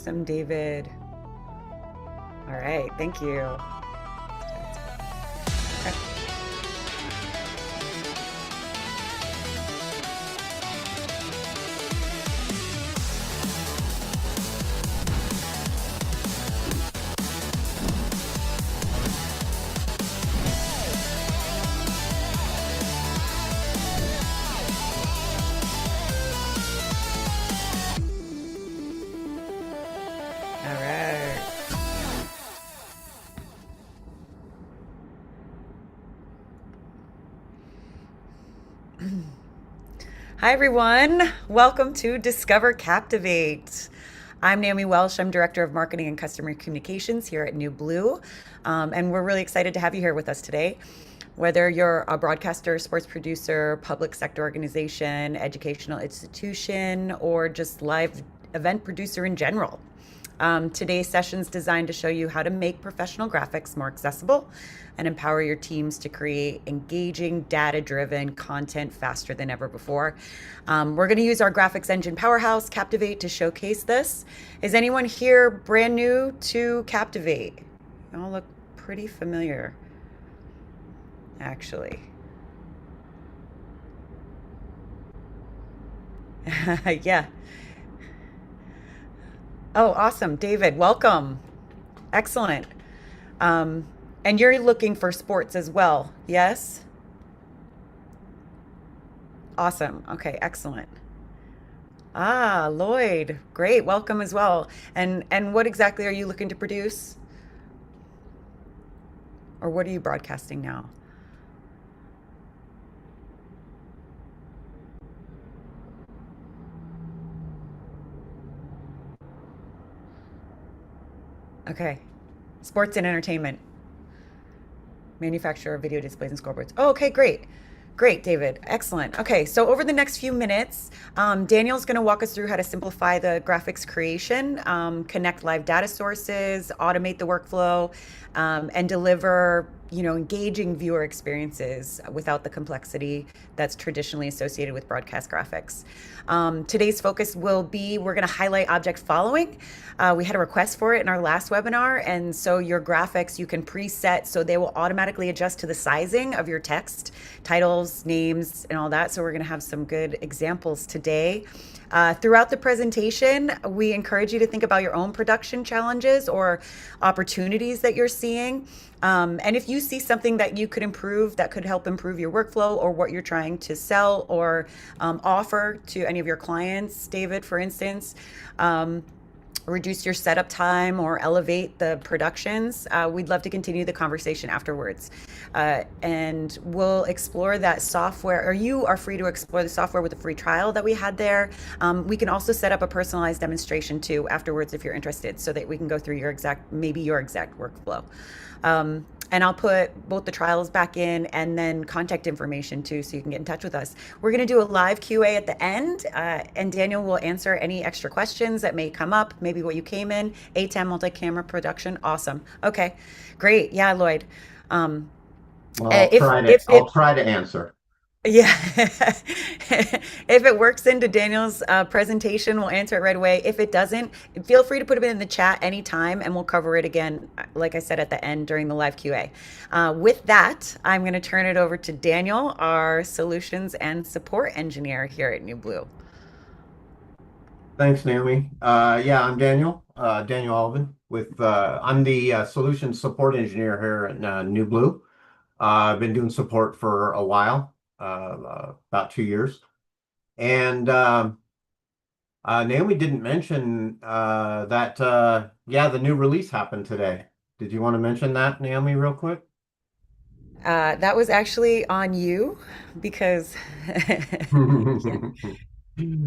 Awesome, David. All right, thank you. Okay. All right. Hi, everyone. Welcome to Discover Captivate. I'm Naomi Welsh. I'm Director of Marketing and Customer Communications here at New Blue. And we're really excited to have you here with us today. Whether you're a broadcaster, sports producer, public sector organization, educational institution, or just live event producer in general. Today's session is designed to show you how to make professional graphics more accessible and empower your teams to create engaging, data-driven content faster than ever before. We're going to use our graphics engine powerhouse, Captivate, to showcase this. Is anyone here brand new to Captivate? You all look pretty familiar, actually. Yeah. Oh, awesome. David, welcome. Excellent. Um, and you're looking for sports as well, yes? Awesome. Okay, excellent. Ah, Lloyd, great. Welcome as well. And what exactly are you looking to produce? Or what are you broadcasting now? Okay. Sports and entertainment. Manufacturer of video displays and scoreboards. Oh, okay, great. Great, David. Excellent. Okay, so over the next few minutes, Daniel's going to walk us through how to simplify the graphics creation, connect live data sources, automate the workflow, and deliver, engaging viewer experiences without the complexity that's traditionally associated with broadcast graphics. Today's focus will be we're going to highlight object following. We had a request for it in our last webinar, and so your graphics you can preset so they will automatically adjust to the sizing of your text, titles, names, and all that. So we're going to have some good examples today. Throughout the presentation, we encourage you to think about your own production challenges or opportunities that you're seeing. And if you see something that you could improve, that could help improve your workflow or what you're trying to sell or offer to any of your clients, David, for instance, reduce your setup time or elevate the productions, we'd love to continue the conversation afterwards. And we'll explore that software, or you are free to explore the software with the free trial that we had there. We can also set up a personalized demonstration too afterwards if you're interested, so that we can go through maybe your exact workflow. And I'll put both the trials back in and then contact information too, so you can get in touch with us. We're going to do a live QA at the end, and Daniel will answer any extra questions that may come up, maybe what you came in, ATEM multi-camera production. Awesome. Okay, great. Yeah, Lloyd. Um, Well, uh, if if I'll it try to answer. yeah, if it works into Daniel's presentation, we'll answer it right away. If it doesn't, feel free to put it in the chat anytime, and we'll cover it again, like I said, at the end during the live QA. With that, I'm going to turn it over to Daniel, our solutions and support engineer here at New Blue. Thanks, Naomi. Yeah, I'm Daniel, Daniel Alvin I'm the solutions support engineer here at New Blue. I've been doing support for a while, about 2 years. And Naomi didn't mention that, yeah, the new release happened today. Did you want to mention that, Naomi, real quick? That was actually on you because, yeah,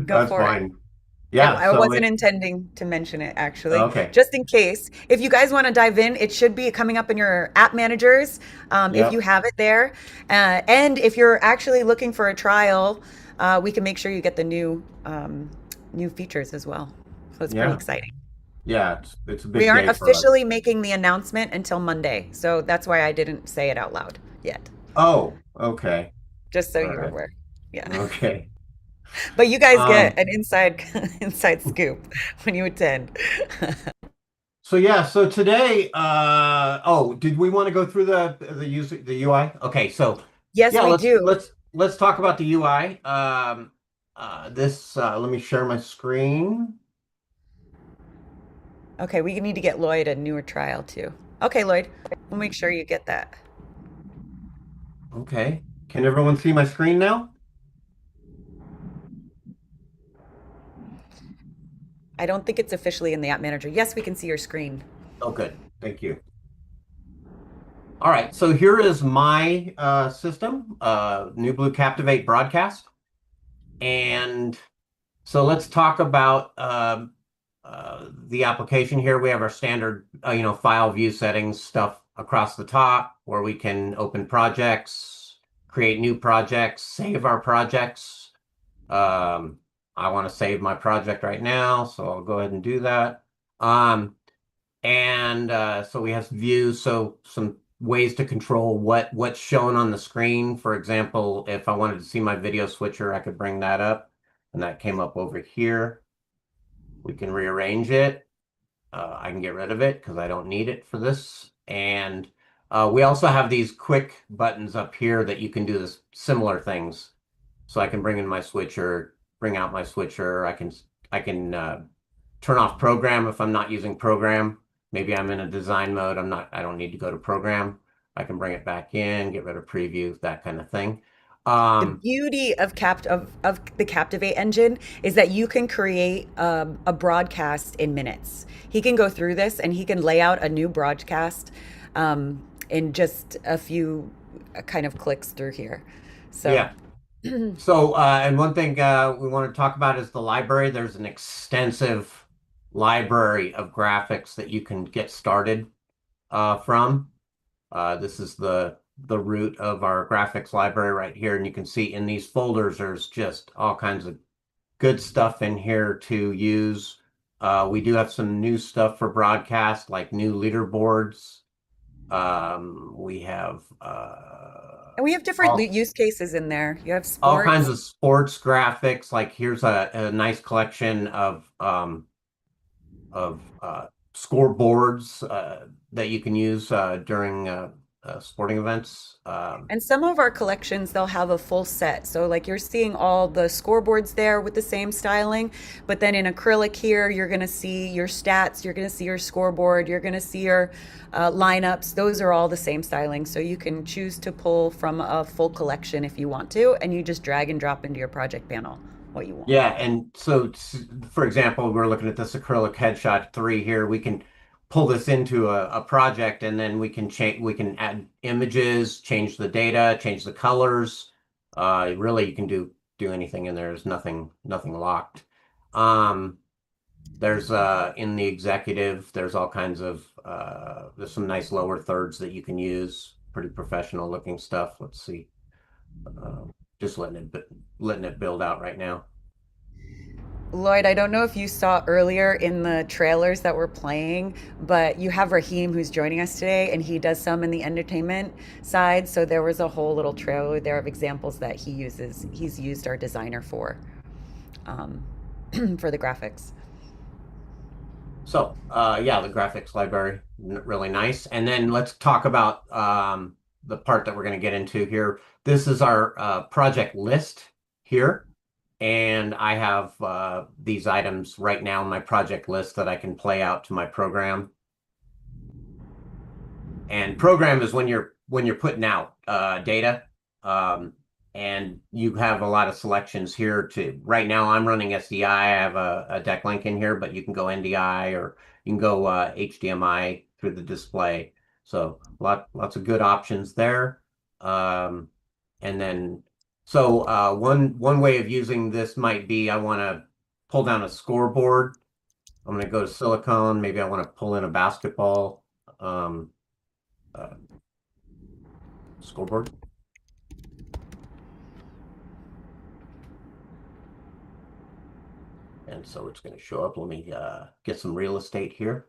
go That's for it. fine. I, Yeah, I so wasn't it, intending to mention it actually, okay. just in case. If you guys want to dive in, it should be coming up in your app managers if you Yep. have it there. And if you're actually looking for a trial, we can make sure you get the new features as well. So it's pretty Yeah. exciting. Yeah, it's a We big aren't day for us. officially making the announcement until Monday, so that's why I didn't say it out loud yet, Oh, okay. just so All you're right. aware. Yeah. Okay. But you guys get Um, an inside inside scoop when you attend. so yeah, so today, oh, did we want to go through the UI? Okay, so Yes, yeah, we let's do. let's let's talk about the UI. Let me share my screen. Okay, we need to get Lloyd a newer trial too. Okay, Lloyd, we'll make sure you get that. Okay, can everyone see my screen now? I don't think it's officially in the app manager. Yes, we can see your screen. Oh, good, thank you. All right, so here is my system, New Blue Captivate broadcast, and so let's talk about the application here. We have our standard, file view settings stuff across the top where we can open projects, create new projects, save our projects. Um, I want to save my project right now, so I'll go ahead and do that. Um, and so we have views, so some ways to control what's shown on the screen. For example, if I wanted to see my video switcher, I could bring that up, and that came up over here. We can rearrange it. I can get rid of it because I don't need it for this. And we also have these quick buttons up here that you can do this similar things. So I can bring in my switcher, bring out my switcher. I can turn off program if I'm not using program. Maybe I'm in a design mode. I don't need to go to program. I can bring it back in, get rid of preview, that kind of thing. The Um, beauty of the Captivate engine is that you can create a broadcast in minutes. He can go through this and he can lay out a new broadcast in just a few kind of clicks through here. So yeah. So, and one thing we want to talk about is the library. There's an extensive library of graphics that you can get started from. This is the root of our graphics library right here, and you can see in these folders there's just all kinds of good stuff in here to use. We do have some new stuff for broadcast, like new leaderboards. We have and we have different all use cases in there. You have all kinds sports. of sports graphics. Like here's a nice collection of scoreboards that you can use during sporting events. And some of our collections, they'll have a full set. So, like you're seeing all the scoreboards there with the same styling, but then in acrylic here, you're going to see your stats, you're going to see your scoreboard, you're going to see your lineups. Those are all the same styling. So, you can choose to pull from a full collection if you want to, and you just drag and drop into your project panel what you want. Yeah, and so for example, we're looking at this acrylic headshot 3 here. We can pull this into a project, and then we can change, we can add images, change the data, change the colors. Really, you can do anything in there. There's nothing locked. Um, there's in the executive, there's all kinds of there's some nice lower thirds that you can use. Pretty professional looking stuff. Let's see. Just letting it build out right now. Lloyd, I don't know if you saw earlier in the trailers that we're playing, but you have Raheem who's joining us today, and he does some in the entertainment side. So there was a whole little trailer there of examples that he's used our designer um, for the graphics. So, yeah, the graphics library, really nice. And then let's talk about the part that we're going to get into here. This is our project list here. And I have these items right now in my project list that I can play out to my program. And program is when you're putting out data. Um, and you have a lot of selections here to right now I'm running SDI. I have a deck link in here, but you can go NDI or you can go HDMI through the display. So lots of good options there. Um, and then one way of using this might be I want to pull down a scoreboard. I'm going to go to silicone. Maybe I want to pull in a basketball uh, scoreboard. And so it's going to show up. Let me get some real estate here.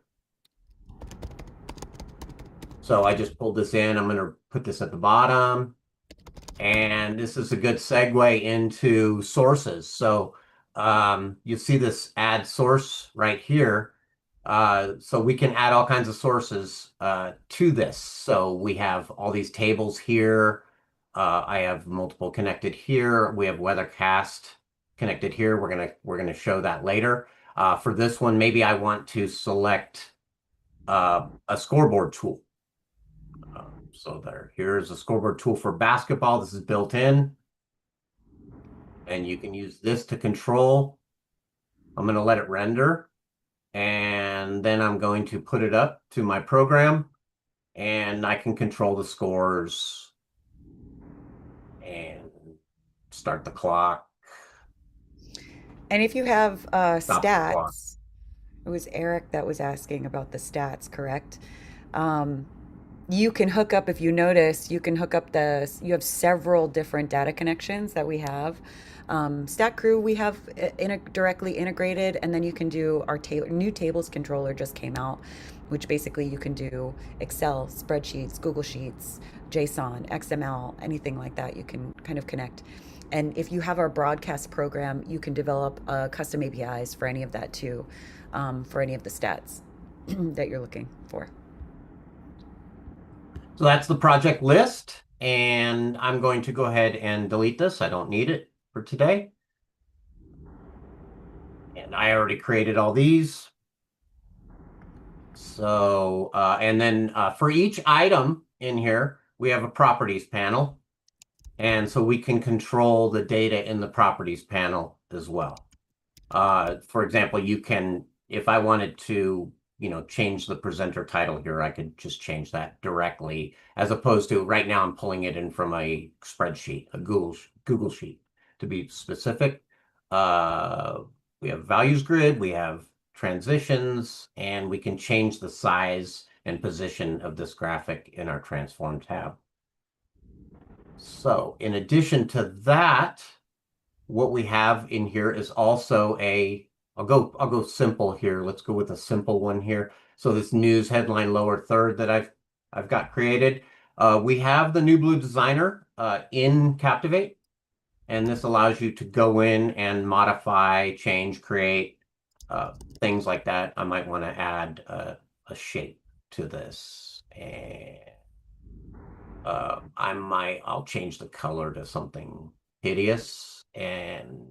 So I just pulled this in. I'm going to put this at the bottom. And this is a good segue into sources. So you see this add source right here. So we can add all kinds of sources to this. So we have all these tables here. I have multiple connected here. We have weathercast connected here. We're gonna show that later. For this one, maybe I want to select a scoreboard tool. So here's a scoreboard tool for basketball. This is built in, and you can use this to control. I'm going to let it render, and then I'm going to put it up to my program, and I can control the scores and start the clock, And if you have stop the clock. stats, it was Eric that was asking about the stats, correct? Um, you can hook up, if you notice, you can hook up you have several different data connections that we have. Stat Crew, we have directly integrated, and then you can do our new tables controller just came out, which basically you can do Excel, spreadsheets, Google Sheets, JSON, XML, anything like that. You can kind of connect. And if you have our broadcast program, you can develop custom APIs for any of that too, for any of the stats that you're looking for. So that's the project list, and I'm going to go ahead and delete this. I don't need it for today. And I already created all these. So, and then for each item in here, we have a properties panel. And so we can control the data in the properties panel as well. For example, you can, if I wanted to, change the presenter title here, I could just change that directly, as opposed to right now I'm pulling it in from a spreadsheet, a Google Sheet to be specific. We have values grid, we have transitions, and we can change the size and position of this graphic in our transform tab. So in addition to that, what we have in here is also I'll go simple here. Let's go with a simple one here. So this news headline lower third that I've got created. We have the New Blue Designer in Captivate, and this allows you to go in and modify, change, create things like that. I might want to add a shape to this, and I'll change the color to something hideous, and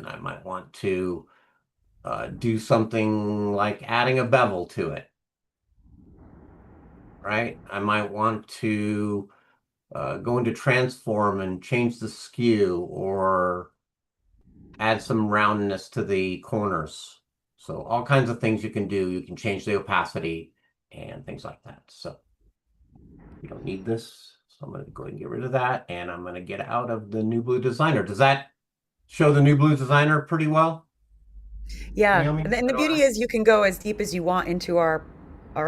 I might want to do something like adding a bevel to it, right? I might want to go into transform and change the skew or add some roundness to the corners. So all kinds of things you can do. You can change the opacity and things like that. So we don't need this. So I'm going to go ahead and get rid of that. And I'm going to get out of the New Blue Designer. Does that show the New Blue Designer pretty well, Yeah, Naomi? and the beauty is you can go as deep as you want into our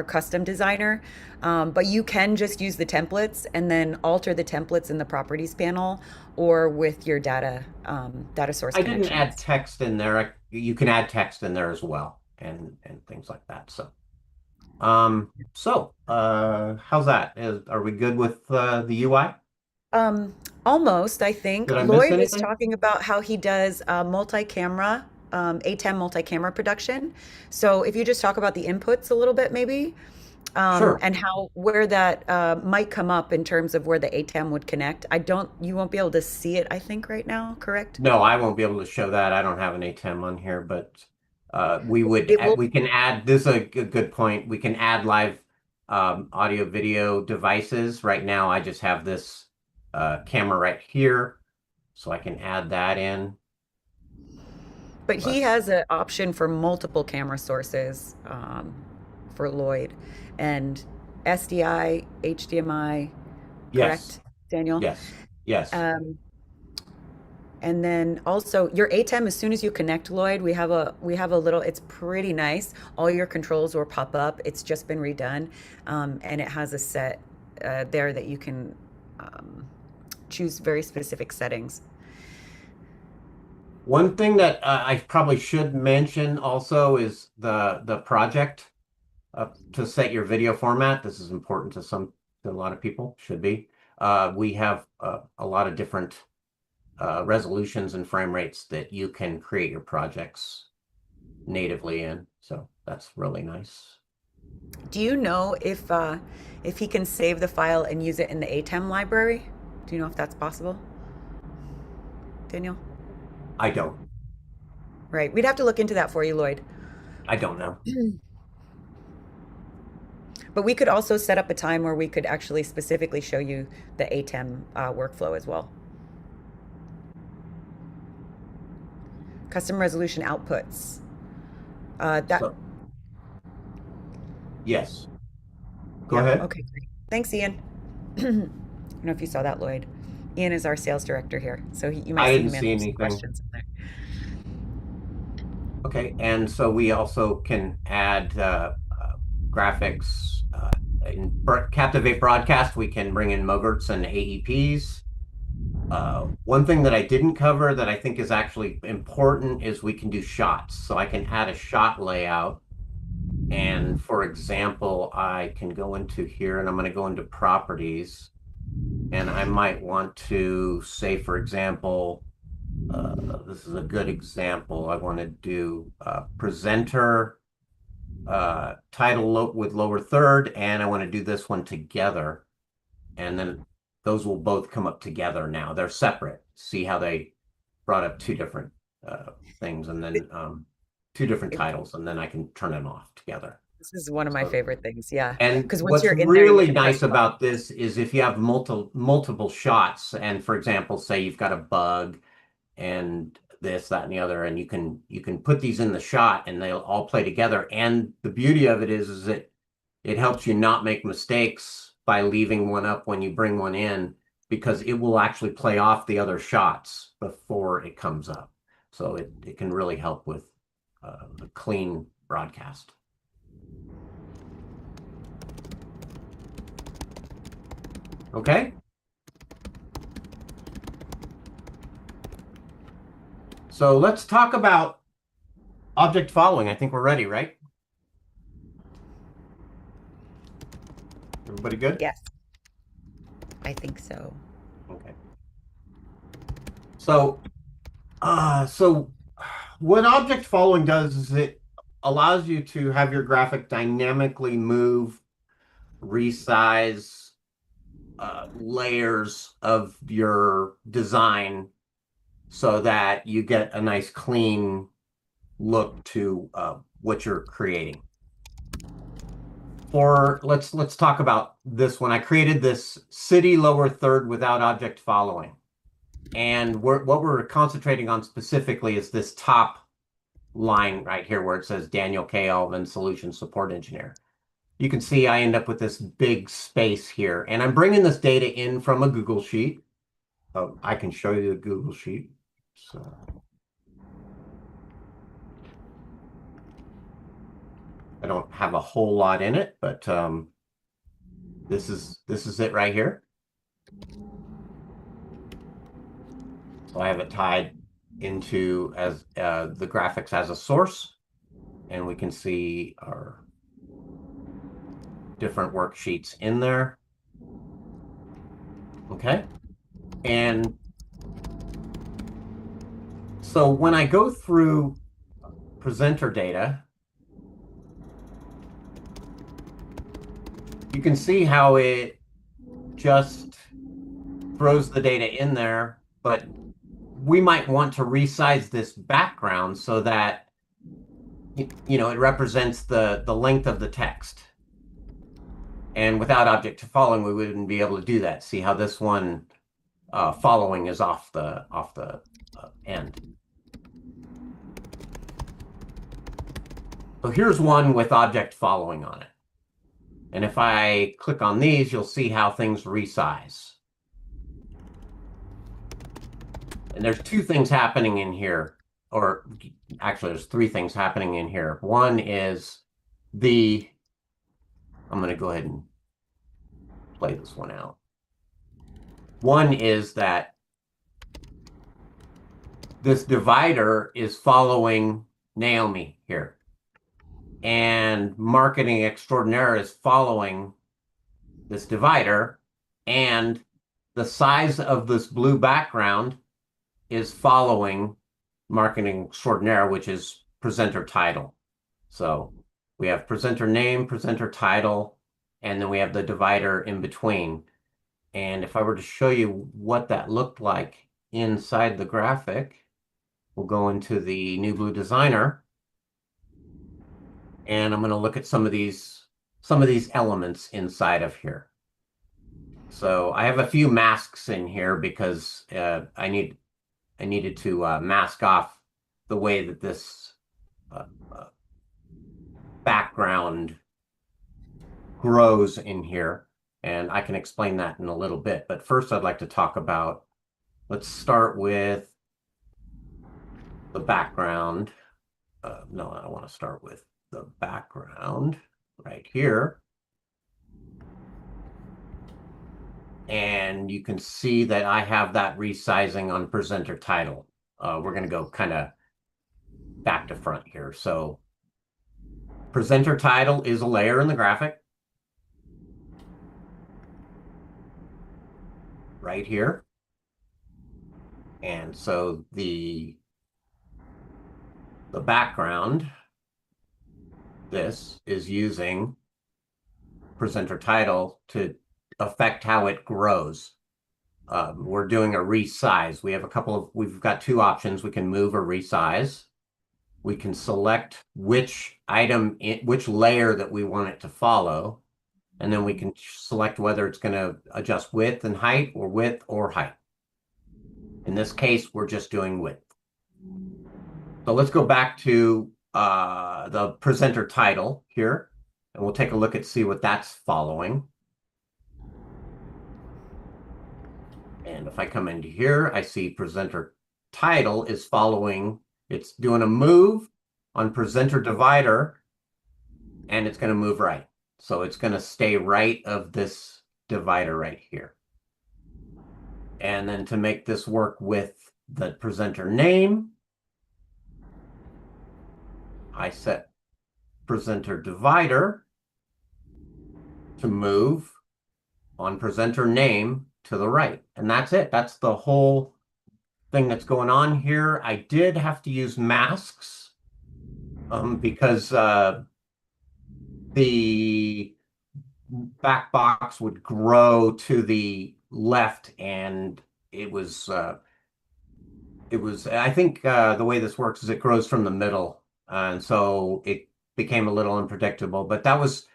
custom designer, but you can just use the templates and then alter the templates in the properties panel or with your data source I didn't add connections. text in there. You can add text in there as well and things like that. How's that? Are we good with the UI? Um, Almost, I think. Did I miss Lloyd was anything? talking about how he does multi-camera, A10 multi-camera production. So if you just talk about the inputs a little bit, maybe, Sure. and how where that might come up in terms of where the ATEM would connect. You won't be able to see it, I think, right now, correct? No, I won't be able to show that. I don't have an ATEM on here, but It will. we can add, this is a good point. We can add live audio video devices. Right now, I just have this camera right here, so I can add that in. But he Let's, has an option for multiple camera sources for Lloyd and SDI, HDMI, yes, correct, Daniel? yes, yes. Um, and then also your ATEM, as soon as you connect Lloyd, we have a little, it's pretty nice. All your controls will pop up. It's just been redone. And it has a set there that you can um, choose very specific settings. One thing that I probably should mention also is the project to set your video format. This is important to a lot of people, should be. We have a lot of different resolutions and frame rates that you can create your projects natively in. So that's really nice. Do you know if he can save the file and use it in the ATEM library? Do you know if that's possible, Daniel? I don't. Right. We'd have to look into that for you, Lloyd. I don't know. But we could also set up a time where we could actually specifically show you the ATEM workflow as well. Custom resolution outputs. That So yes, go Yeah. ahead. Okay. Great. Thanks, Ian. I don't know if you saw that, Lloyd. Ian is our sales director here, so you might I see didn't him see answer some anything. questions in there. Okay, and so we also can add graphics in Captivate Broadcast. We can bring in MOGRTs and AEPs. One thing that I didn't cover that I think is actually important is we can do shots. So I can add a shot layout. And for example, I can go into here and I'm going to go into properties. And I might want to say, for example, this is a good example. I want to do presenter title with lower third, and I want to do this one together. And then those will both come up together now. They're separate. See how they brought up two different things and then two different It- titles, and then I can turn them off together. This is one of my So, favorite things. Yeah, and because once what's you're in there, you really can press nice the button. about this is if you have multiple shots, and for example, say you've got a bug and this, that, and the other, and you can put these in the shot and they'll all play together. And the beauty of it is that it helps you not make mistakes by leaving one up when you bring one in, because it will actually play off the other shots before it comes up. So it can really help with a clean broadcast. Okay, so let's talk about object following. I think we're ready, right? Everybody good? Yes, I think so. Okay. So, so what object following does is it allows you to have your graphic dynamically move, resize layers of your design so that you get a nice clean look to what you're creating. For let's talk about this one. I created this city lower third without object following. And what we're concentrating on specifically is this top line right here where it says Daniel K. Alvin, Solution Support Engineer. You can see I end up with this big space here. And I'm bringing this data in from a Google Sheet. Oh, I can show you the Google Sheet. So I don't have a whole lot in it, but this is it right here. So I have it tied into as the graphics as a source, and we can see our different worksheets in there. Okay. And so when I go through presenter data, you can see how it just throws the data in there, but we might want to resize this background so that it represents the length of the text. And without object following, we wouldn't be able to do that. See how this one following is off the end. So here's one with object following on it. And if I click on these, you'll see how things resize. And there's two things happening in here, or actually there's three things happening in here. One is I'm going to go ahead and play this one out. One is that this divider is following Naomi here. And marketing extraordinaire is following this divider. And the size of this blue background is following marketing extraordinaire, which is presenter title. So we have presenter name, presenter title, and then we have the divider in between. And if I were to show you what that looked like inside the graphic, we'll go into the New Blue Designer, and I'm going to look at some of these elements inside of here. So I have a few masks in here because I needed to mask off the way that this uh, uh, background grows in here, and I can explain that in a little bit. But first, I'd like to talk about, let's start with the background. No, I want to start with the background right here. And you can see that I have that resizing on presenter title. We're going to go kind of back to front here. So presenter title is a layer in the graphic right here. And so the background, this is using presenter title to affect how it grows. We're doing a resize. We've got two options. We can move or resize. We can select which which layer that we want it to follow. And then we can select whether it's going to adjust width and height, or width or height. In this case, we're just doing width. So let's go back to the presenter title here, and we'll take a look at see what that's following. And if I come into here, I see presenter title is following, it's doing a move on presenter divider, and it's going to move right. So it's going to stay right of this divider right here. And then to make this work with the presenter name, I set presenter divider to move on presenter name to the right. And that's it. That's the whole thing that's going on here. I did have to use masks because the back box would grow to the left, and it was I think the way this works is it grows from the middle, and so it became a little unpredictable, but that was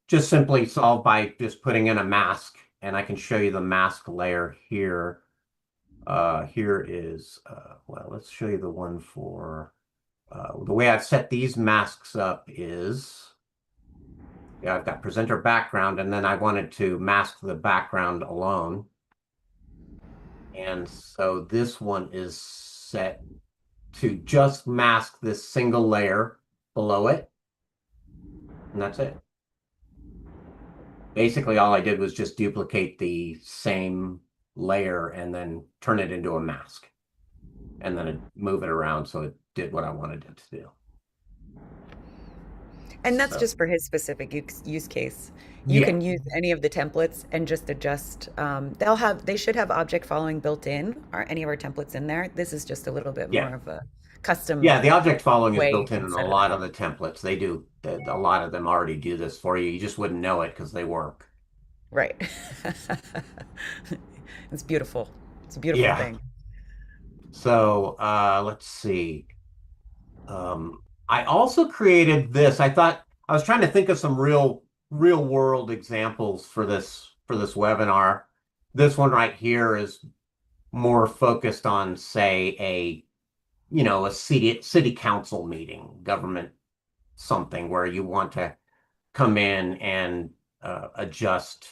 just simply solved by just putting in a mask, and I can show you the mask layer here. Here is well, let's show you the one for the way I've set these masks up is, yeah, I've got presenter background, and then I wanted to mask the background alone. And so this one is set to just mask this single layer below it. And that's it. Basically, all I did was just duplicate the same layer and then turn it into a mask. And then move it around so it did what I wanted it to do. And that's So, just for his specific use case. You yeah, can use any of the templates and just adjust. They should have object following built in, or any of our templates in there. This is just a little bit yeah. more of a custom Yeah, the object following is way you built in can a set it lot up. of the templates. They do. A lot of them already do this for you. You just wouldn't know it because they work. Right. It's beautiful. It's a beautiful Yeah. thing. So let's see. I also created this. I thought I was trying to think of some real world examples for this webinar. This one right here is more focused on, say, a city council meeting, government something where you want to come in and adjust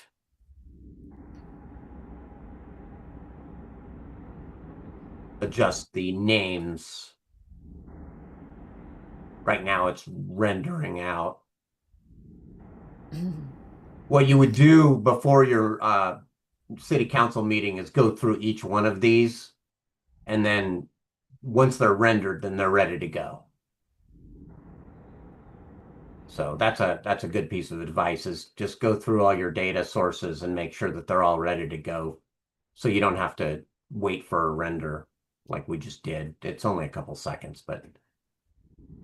the names. Right now it's rendering out. What you would do before your city council meeting is go through each one of these, and then once they're rendered, then they're ready to go. So that's a good piece of advice, is just go through all your data sources and make sure that they're all ready to go so you don't have to wait for a render like we just did. It's only a couple seconds, but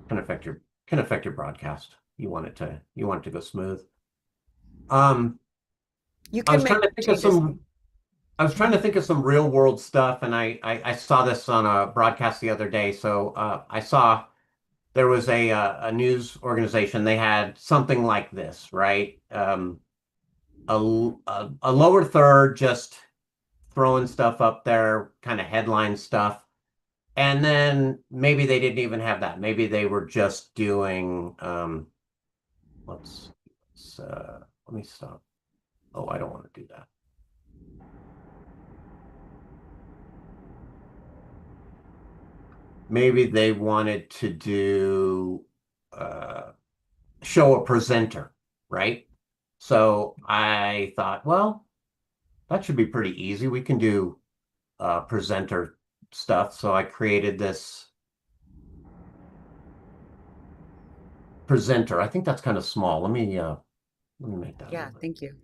can affect your broadcast. You want it to go smooth. Um, You I can was trying make to think of changes. some I was trying to think of some real world stuff, and I saw this on a broadcast the other day. So I saw there was a news organization. They had something like this, right? A lower third just throwing stuff up there, kind of headline stuff. And then maybe they didn't even have that. Maybe they were just doing let me stop. Oh, I don't want to do that. Maybe they wanted to do uh show a presenter, right? So I thought, well, that should be pretty easy. We can do presenter stuff. So I created this presenter. I think that's kind of small. Let me make that a little Yeah, bit. thank you.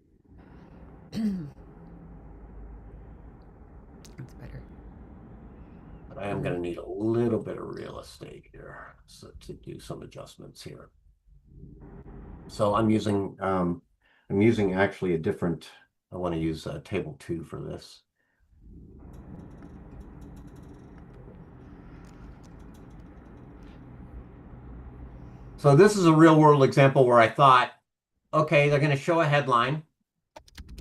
That's better. But I am going to need a little bit of real estate here so to do some adjustments here. So I'm using actually a different. I want to use table 2 for this. So this is a real world example where I thought, okay, they're going to show a headline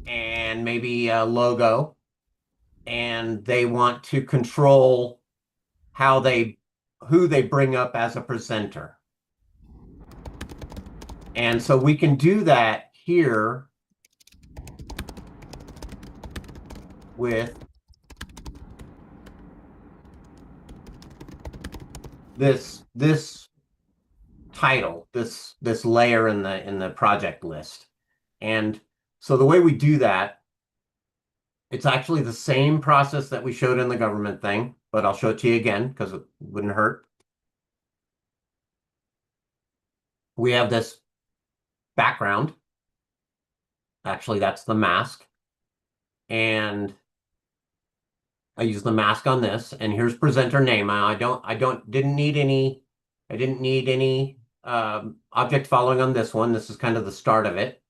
and maybe a logo, and they want to control how they who they bring up as a presenter. And so we can do that here with this title, this layer in the project list. And so the way we do that, it's actually the same process that we showed in the government thing, but I'll show it to you again because it wouldn't hurt. We have this background. Actually, that's the mask. And I use the mask on this, and here's presenter name. I didn't need any object following on this one. This is kind of the start of it.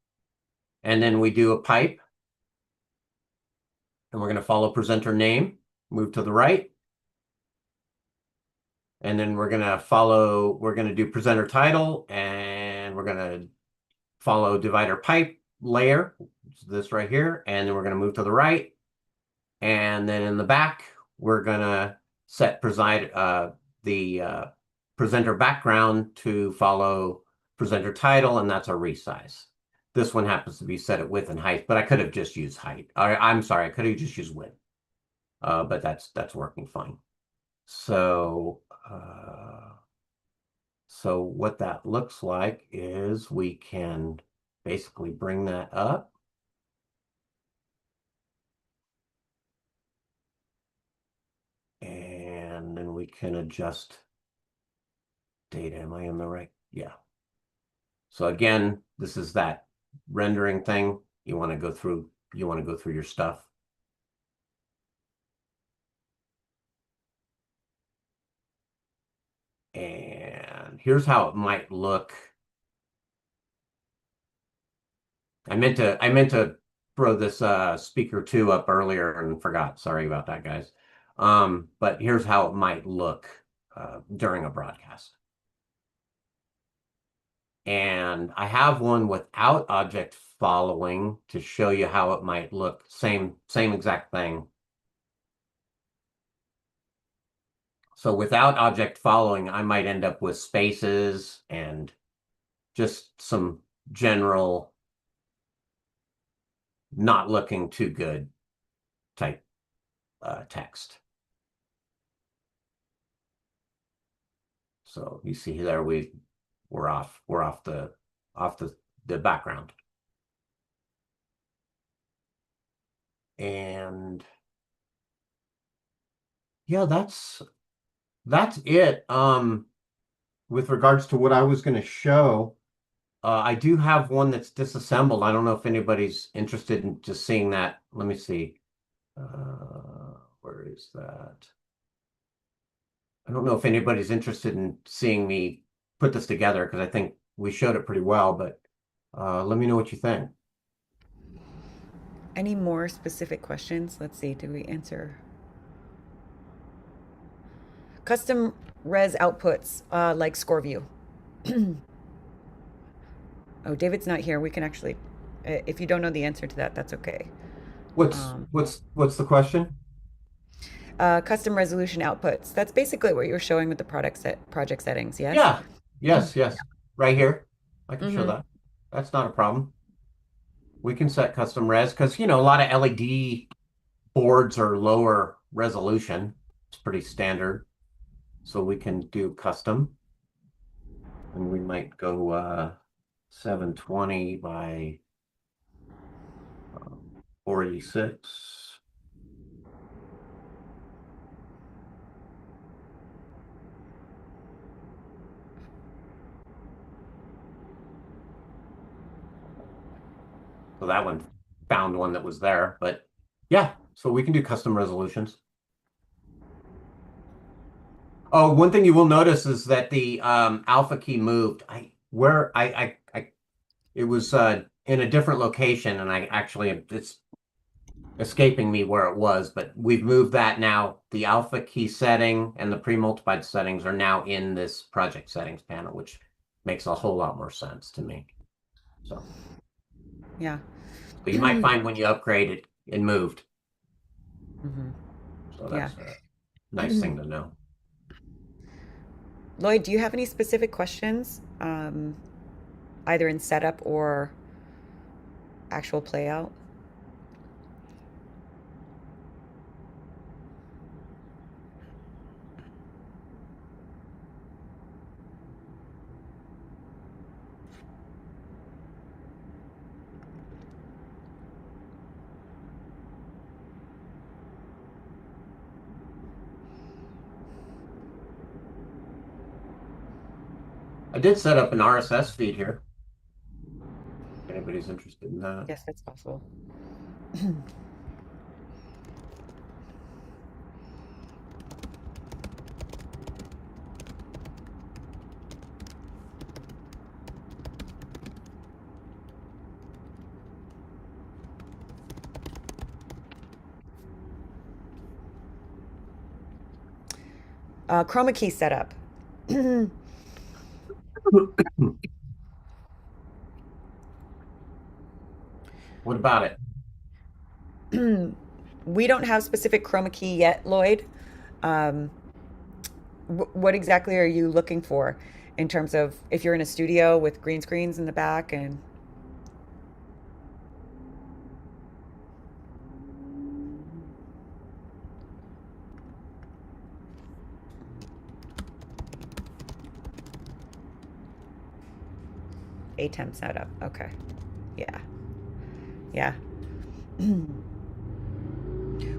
And then we do a pipe, and we're going to follow presenter name, move to the right. And then we're going to do presenter title, and we're going to follow divider pipe layer, this right here. And then we're going to move to the right. And then in the back, we're going to set the presenter background to follow presenter title, and that's a resize. This one happens to be set at width and height, but I could have just used height. I'm sorry, I could have just used width, but that's working fine. So, so what that looks like is we can basically bring that up. And then we can adjust data. Am I in the right? Yeah. So again, this is that rendering thing. You want to go through your stuff. And here's how it might look. I meant to throw this speaker 2 up earlier and forgot. Sorry about that, guys. But here's how it might look during a broadcast. And I have one without object following to show you how it might look. Same exact thing. So without object following, I might end up with spaces and just some general not looking too good type text. So you see there we're off the background. And yeah, that's it. With regards to what I was going to show, I do have one that's disassembled. I don't know if anybody's interested in just seeing that. Let me see. Where is that? I don't know if anybody's interested in seeing me put this together because I think we showed it pretty well, but let me know what you think. Any more specific questions? Let's see, did we answer? Custom res outputs, like score view. Oh, David's not here. We can actually, if you don't know the answer to that, that's okay. What's Um, what's what's the question? Custom resolution outputs. That's basically what you were showing with the project settings, yes? Yeah. Yes, yes. Right here. I can show Mm-hmm. that. That's not a problem. We can set custom res because a lot of LED boards are lower resolution. It's pretty standard. So we can do custom and we might go 720 by 46. So that one found one that was there, but yeah, so we can do custom resolutions. Oh, one thing you will notice is that the alpha key moved. It was in a different location, and I actually it's escaping me where it was, but we've moved that now. The alpha key setting and the pre-multiplied settings are now in this project settings panel, which makes a whole lot more sense to me. So, Yeah. so you might find when you upgrade it moved. Hmm. So Yeah. that's a nice thing to know. Lloyd, do you have any specific questions, either in setup or actual play out? I did set up an RSS feed here. If anybody's interested in that. Yes, that's possible. Chroma key setup. What about it? We don't have specific chroma key yet, Lloyd. Um, what exactly are you looking for in terms of if you're in a studio with green screens in the back and ATEM setup? Okay. Yeah. Yeah.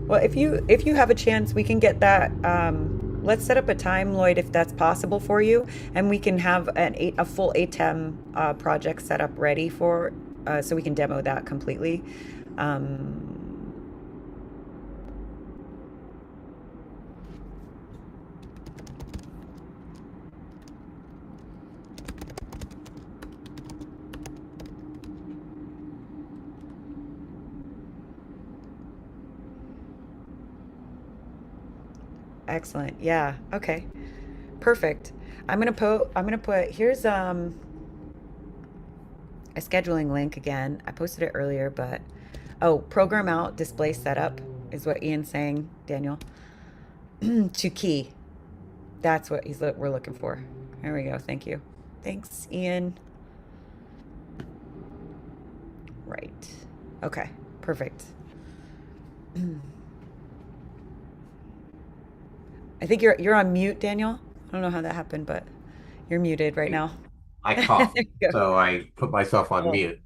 Well, if you have a chance, we can get that. Let's set up a time, Lloyd, if that's possible for you, and we can have a full ATEM project set up ready for, so we can demo that completely. Um, Excellent. Yeah. Okay. Perfect. I'm gonna put here's a scheduling link again. I posted it earlier, but oh, program out display setup is what Ian's saying, Daniel. To key. That's what we're looking for. There we go. Thank you. Thanks, Ian. Right. Okay. Perfect. I think you're on mute, Daniel. I don't know how that happened, but you're muted right I, now. I There coughed, you go. so I put myself on Oh, mute.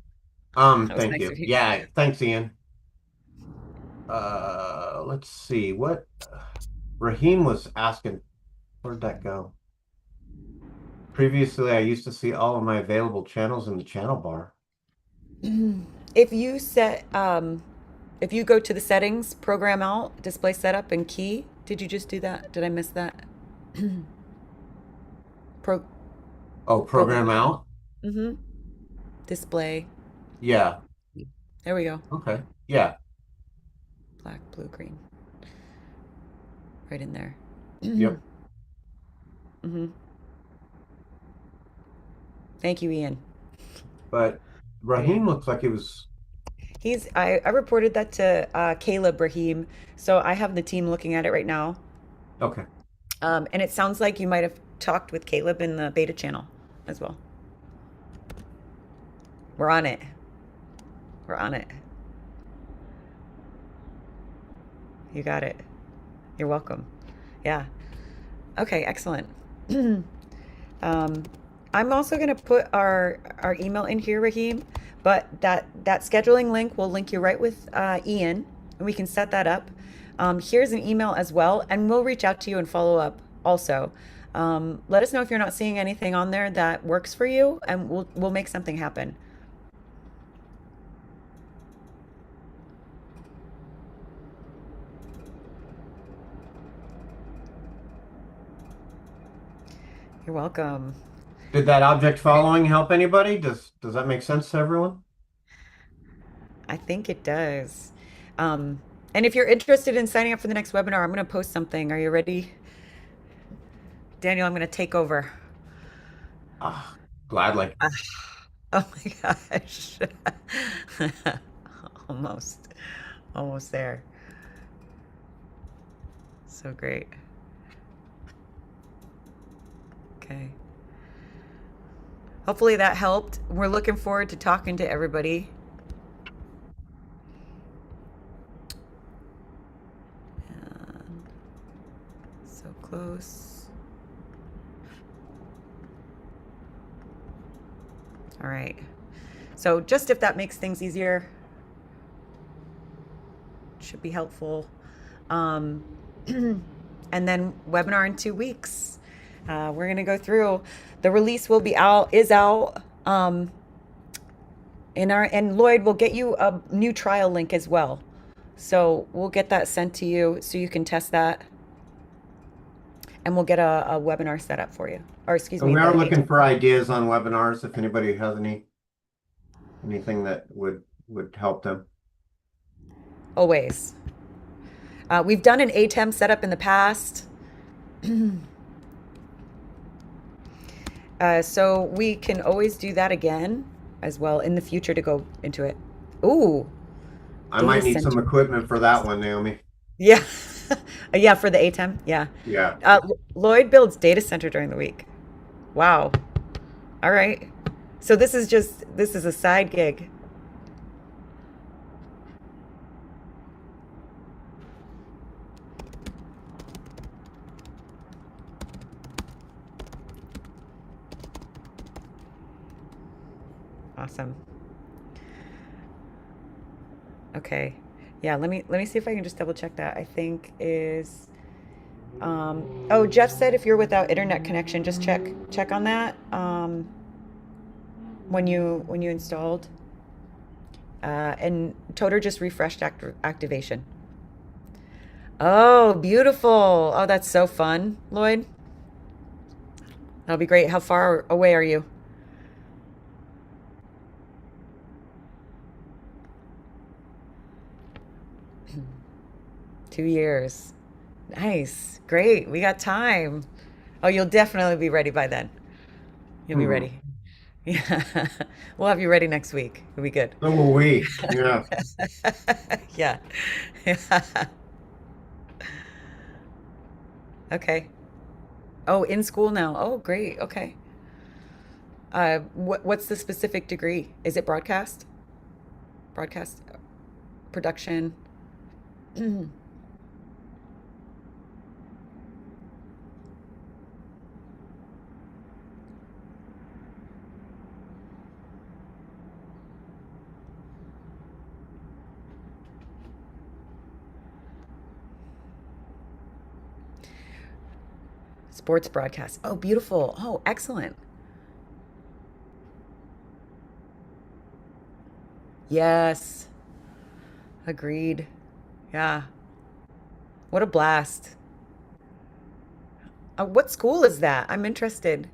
that was Thank nice you. of you. Yeah, thanks, Ian. Let's see what Raheem was asking. Where'd that go? Previously, I used to see all of my available channels in the channel bar. If you set If you go to the settings, program out, display setup, and key, did you just do that? Did I miss that? Pro Oh, program program out. out? Mm-hmm. Display. Yeah. There we go. Okay. Yeah. Black, blue, green. Right in there. Yep. Mm-hmm. Thank you, Ian. But Okay. Raheem looks like he was I reported that to Caleb Rahim, so I have the team looking at it right now. okay. And it sounds like you might have talked with Caleb in the beta channel as well. We're on it. We're on it. You got it. You're welcome. Yeah. Okay, excellent. um, I'm also going to put our email in here, Raheem, but that scheduling link will link you right with Ian, and we can set that up. Here's an email as well, and we'll reach out to you and follow up also. Let us know if you're not seeing anything on there that works for you, and we'll make something happen. You're welcome. Did that object following help anybody? Does that make sense to everyone? I think it does. Um, and if you're interested in signing up for the next webinar, I'm going to post something. Are you ready? Daniel, I'm going to take over. Ah, gladly. Ah, oh my gosh. Almost. Almost there. So great. Okay. Hopefully that helped. We're looking forward to talking to everybody. And so close. All right. So just if that makes things easier, should be helpful. Um, and then webinar in 2 weeks. We're gonna go through. The release will be out, is out. And Lloyd will get you a new trial link as well. So we'll get that sent to you so you can test that, and we'll get a webinar set up for you. Or excuse And me, we are the looking ATEM. for ideas on webinars if anybody has anything that would help them. Always. We've done an ATEM setup in the past. So we can always do that again as well in the future to go into it. Ooh, I data might need some center. equipment for that one, Naomi. Yeah. Yeah, for the ATEM. Yeah. Yeah. Lloyd builds data center during the week. Wow. All right. So this is a side gig. 'Awesome. Okay. Yeah, let me see if I can just double check that. I think is oh, Jeff said if you're without internet connection, just check on that when you installed. And Toter just refreshed activation. Oh, beautiful. Oh, that's so fun, Lloyd. That'll be great. How far away are you? 2 years. Nice. Great. We got time. Oh, you'll definitely be ready by then. You'll be Hmm. ready. Yeah. We'll have you ready next week. It'll be good. So will we. Yeah. Yeah. Okay. Oh, in school now. Oh, great. Okay. What's the specific degree? Is it broadcast? Broadcast production? Sports broadcast. Oh, beautiful. Oh, excellent. Yes. Agreed. Yeah. What a blast. What school is that? I'm interested.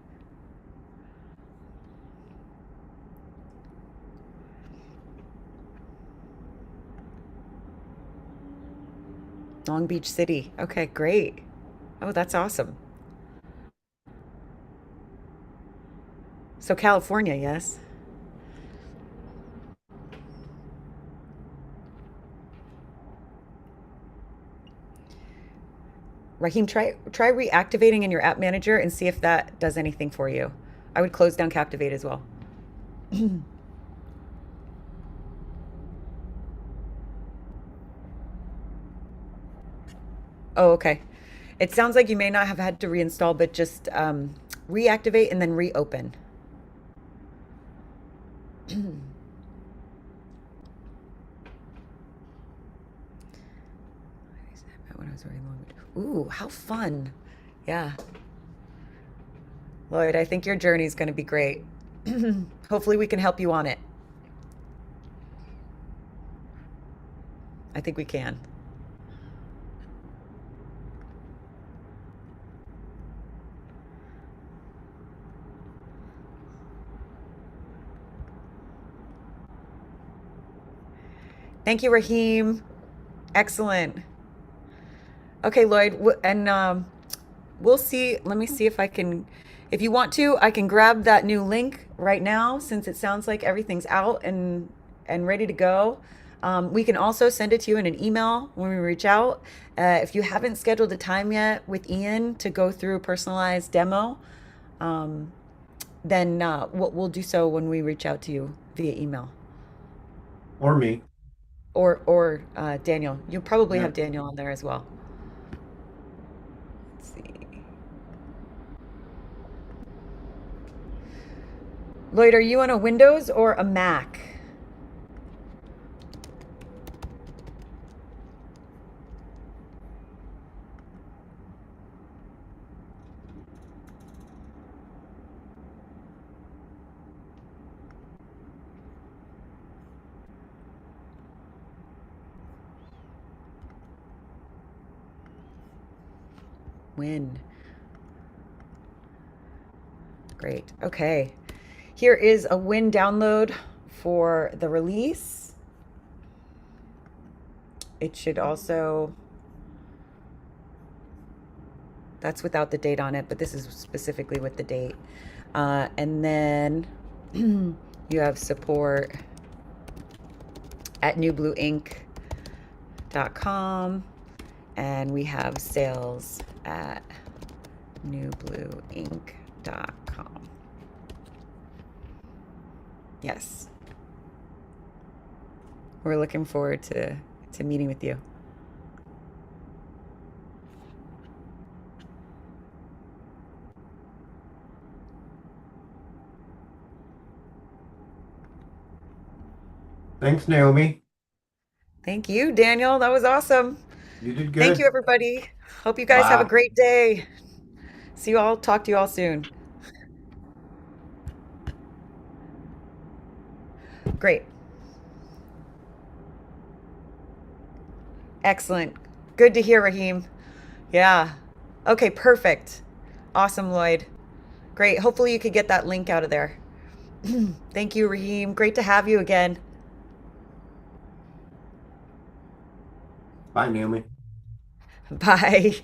Long Beach City. Okay, great. Oh, that's awesome. So California, yes. Raheem, try reactivating in your app manager and see if that does anything for you. I would close down Captivate as well. Oh, okay. It sounds like you may not have had to reinstall, but just reactivate and then reopen. When I was very long. Ooh, how fun. Yeah. Lloyd, I think your journey is going to be great. Hopefully, we can help you on it. I think we can. Thank you, Raheem. Excellent. Okay, Lloyd, and we'll see. Let me see if I can, if you want to, I can grab that new link right now since it sounds like everything's out and ready to go. We can also send it to you in an email when we reach out. If you haven't scheduled a time yet with Ian to go through a personalized demo, um, then we'll do so when we reach out to you via email. Or me. Or Daniel. You probably Yeah. have Daniel on there as well. Let's see. Lloyd, are you on a Windows or a Mac? Win. Great. Okay. Here is a Win download for the release. It should also, that's without the date on it, but this is specifically with the date. And then you have support at newblueinc.com, and we have sales at newblueinc.com. Yes. We're looking forward to meeting with you. Thanks, Naomi. Thank you, Daniel. That was awesome. You did Thank you, good. everybody. Hope you guys have a Bye. great day. See you all. Talk to you all soon. Great. Excellent. Good to hear, Raheem. Yeah. Okay, perfect. Awesome, Lloyd. Great. Hopefully, you could get that link out of there. Thank you, Raheem. Great to have you again. Bye, Naomi. Bye.